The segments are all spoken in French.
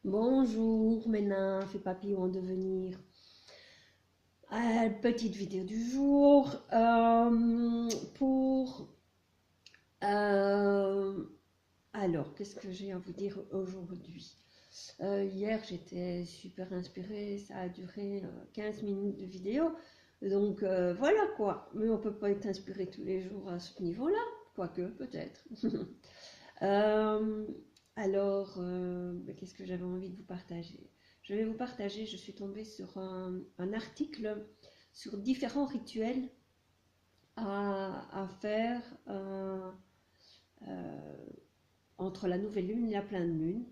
Bonjour mes nymphes et papillons en devenir. Petite vidéo du jour pour... euh, alors, qu'est-ce que j'ai à vous dire aujourd'hui? Hier, j'étais super inspirée, ça a duré 15 minutes de vidéo. Donc voilà quoi, mais on peut pas être inspiré tous les jours à ce niveau-là, quoique peut-être. Euh, alors, qu'est-ce que j'avais envie de vous partager? Je vais vous partager, je suis tombée sur un article sur différents rituels à faire euh, entre la nouvelle lune et la pleine lune,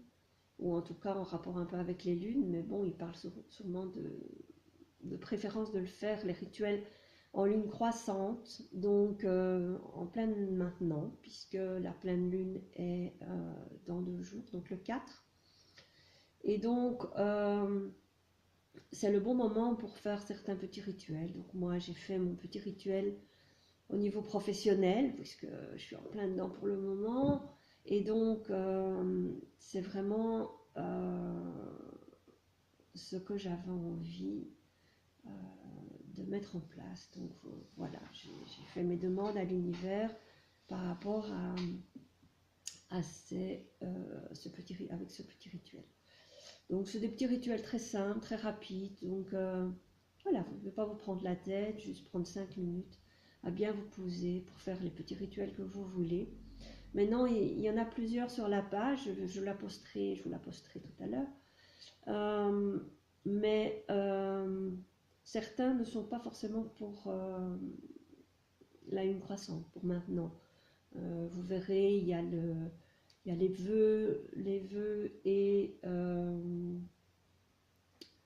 ou en tout cas en rapport un peu avec les lunes, mais bon, il parle sûrement de préférence de le faire, les rituels en lune croissante, donc en pleine maintenant, puisque la pleine lune est dans 2 jours, donc le 4. Et donc, c'est le bon moment pour faire certains petits rituels. Donc moi, j'ai fait mon petit rituel au niveau professionnel, puisque je suis en plein dedans pour le moment. Et donc, c'est vraiment ce que j'avais envie euh, de mettre en place. Donc voilà, j'ai fait mes demandes à l'univers par rapport à avec ce petit rituel. Donc c'est des petits rituels très simples, très rapides. Donc voilà, vous ne devez pas vous prendre la tête, juste prendre 5 minutes à bien vous poser pour faire les petits rituels que vous voulez. Maintenant, il y en a plusieurs sur la page, je vous la posterai tout à l'heure. Euh, mais certains ne sont pas forcément pour la lune croissante, pour maintenant. Vous verrez, il y a les vœux et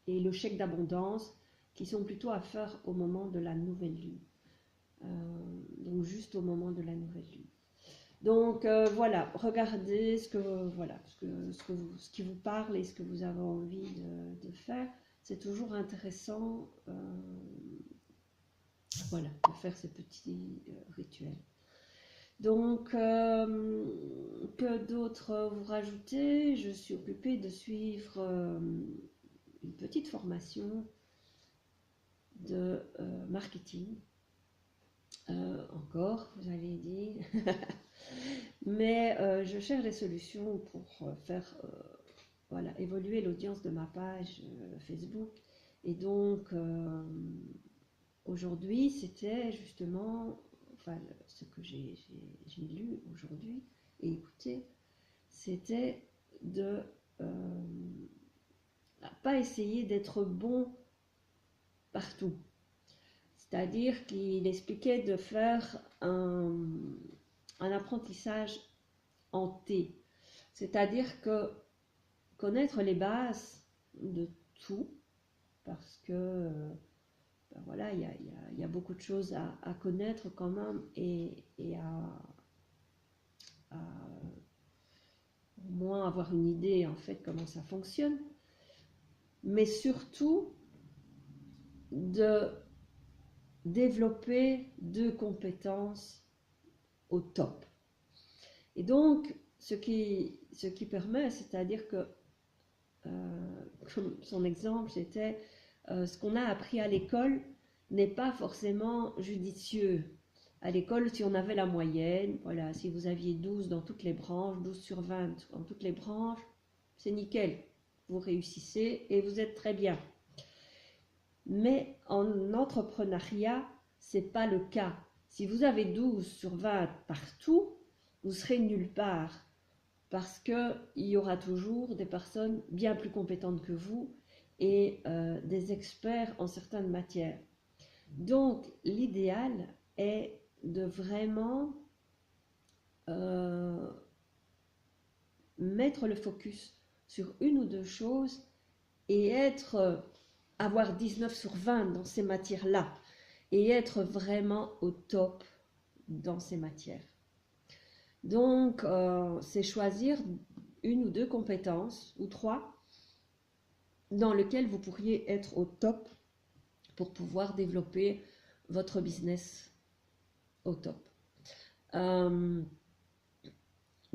le chèque d'abondance qui sont plutôt à faire au moment de la nouvelle lune. Euh, donc juste au moment de la nouvelle lune. Donc voilà, regardez ce qui vous parle et ce que vous avez envie de faire. C'est toujours intéressant voilà, de faire ces petits rituels. Donc, que d'autres vous rajoutez? Je suis occupée de suivre une petite formation de marketing. Encore, vous allez dire. Mais je cherche des solutions pour faire voilà, évoluer l'audience de ma page Facebook. Et donc, aujourd'hui, c'était justement, enfin, ce que j'ai lu aujourd'hui et écouté, c'était de pas essayer d'être bon partout. C'est-à-dire qu'il expliquait de faire un apprentissage en T. C'est-à-dire que connaître les bases de tout, parce que ben voilà, il y a beaucoup de choses à connaître quand même et à au moins avoir une idée en fait comment ça fonctionne, mais surtout de développer 2 compétences au top. Et donc, ce qui permet, c'est-à-dire que, comme son exemple, c'était ce qu'on a appris à l'école n'est pas forcément judicieux. À l'école, si on avait la moyenne, voilà, si vous aviez 12 dans toutes les branches, 12 sur 20 dans toutes les branches, c'est nickel. Vous réussissez et vous êtes très bien. Mais en entrepreneuriat, ce n'est pas le cas. Si vous avez 12 sur 20 partout, vous serez nulle part parce qu'il y aura toujours des personnes bien plus compétentes que vous et des experts en certaines matières. Donc, l'idéal est de vraiment euh, mettre le focus sur une ou 2 choses et avoir 19 sur 20 dans ces matières-là et être vraiment au top dans ces matières. Donc, c'est choisir 1 ou 2 compétences ou 3 dans lesquelles vous pourriez être au top pour pouvoir développer votre business au top.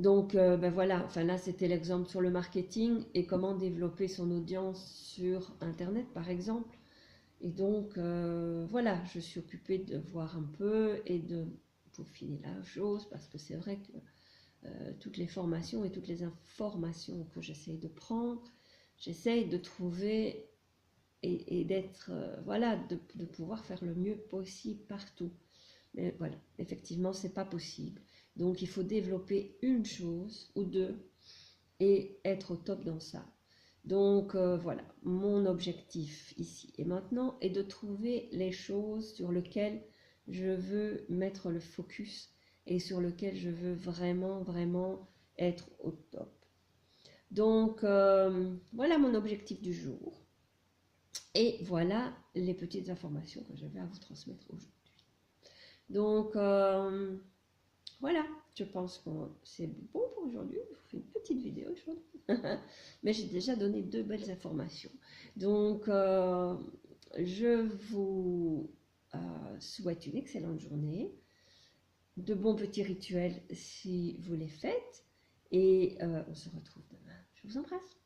Donc, ben voilà, enfin là, c'était l'exemple sur le marketing et comment développer son audience sur Internet, par exemple. Et donc, voilà, je suis occupée de voir un peu et de peaufiner la chose parce que c'est vrai que toutes les formations et toutes les informations que j'essaye de prendre, j'essaye de trouver et d'être, voilà, de pouvoir faire le mieux possible partout. Mais voilà, effectivement, c'est pas possible. Donc, il faut développer une chose ou deux et être au top dans ça. Donc, voilà, mon objectif ici et maintenant est de trouver les choses sur lesquelles je veux mettre le focus et sur lesquelles je veux vraiment, vraiment être au top. Donc, voilà mon objectif du jour. Et voilà les petites informations que j'avais à vous transmettre aujourd'hui. Donc, voilà, je pense que c'est bon pour aujourd'hui. Je vous fais une petite vidéo aujourd'hui. Mais j'ai déjà donné 2 belles informations. Donc, je vous souhaite une excellente journée, de bons petits rituels si vous les faites. Et on se retrouve demain. Je vous embrasse.